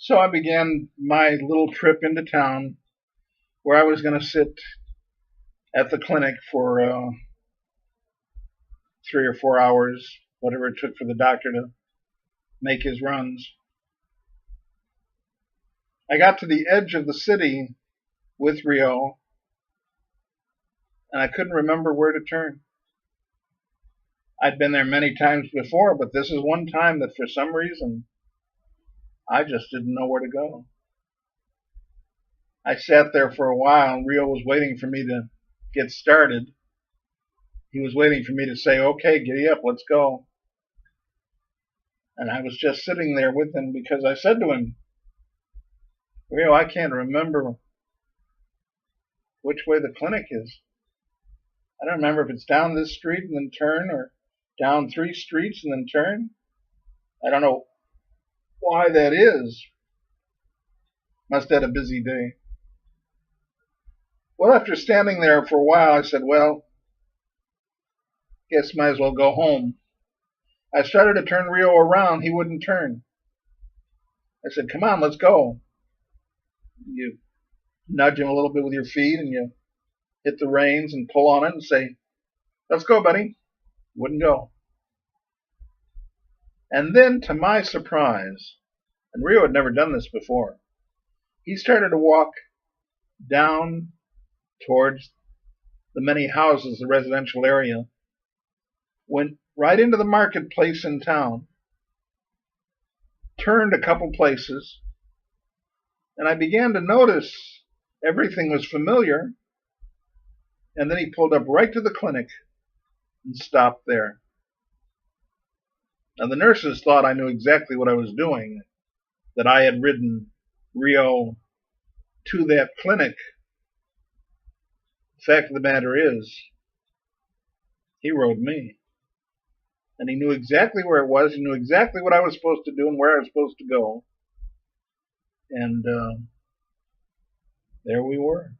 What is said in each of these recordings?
So I began my little trip into town where I was going to sit at the clinic for 3 or 4 hours, whatever it took for the doctor to make his runs. I got to the edge of the city with Rio, and I couldn't remember where to turn. I'd been there many times before, but this is one time that for some reason I just didn't know where to go. I sat there for a while, and Rio was waiting for me to get started. He was waiting for me to say, okay, giddy up, let's go. And I was just sitting there with him because I said to him, Rio, I can't remember which way the clinic is. I don't remember if it's down this street and then turn, or down 3 streets and then turn. I don't know why that is. Must have had a busy day. Well, after standing there for a while, I said, well, guess might as well go home. I started to turn Rio around. He wouldn't turn. I said, come on, let's go. You nudge him a little bit with your feet, and you hit the reins and pull on it and say, let's go, buddy. Wouldn't go. And then, to my surprise, and Rio had never done this before, he started to walk down towards the many houses, the residential area, went right into the marketplace in town, turned a couple places, and I began to notice everything was familiar, and then he pulled up right to the clinic and stopped there. Now the nurses thought I knew exactly what I was doing, that I had ridden Rio to that clinic. The fact of the matter is, he rode me. And he knew exactly where it was. He knew exactly what I was supposed to do and where I was supposed to go. And there we were.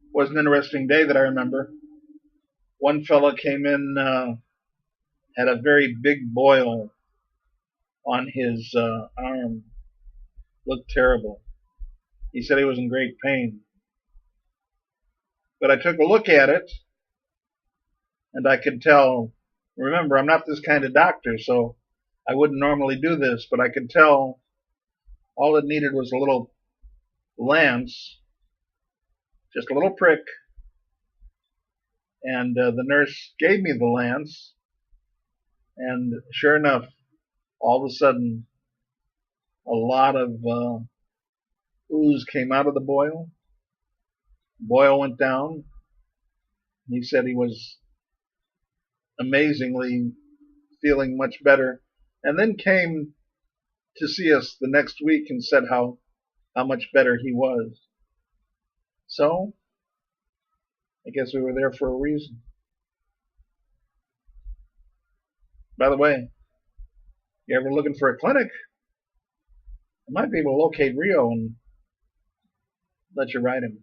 It was an interesting day that I remember. One fella came in, had a very big boil on his arm. Looked terrible. He said he was in great pain. But I took a look at it, and I could tell. Remember, I'm not this kind of doctor, so I wouldn't normally do this, but I could tell all it needed was a little lance, just a little prick, and the nurse gave me the lance, and sure enough, all of a sudden, a lot of ooze came out of the boil. Boil went down. He said he was amazingly feeling much better, and then came to see us the next week and said how much better he was. So I guess we were there for a reason. By the way, you ever looking for a clinic? I might be able to locate Rio and let you ride him.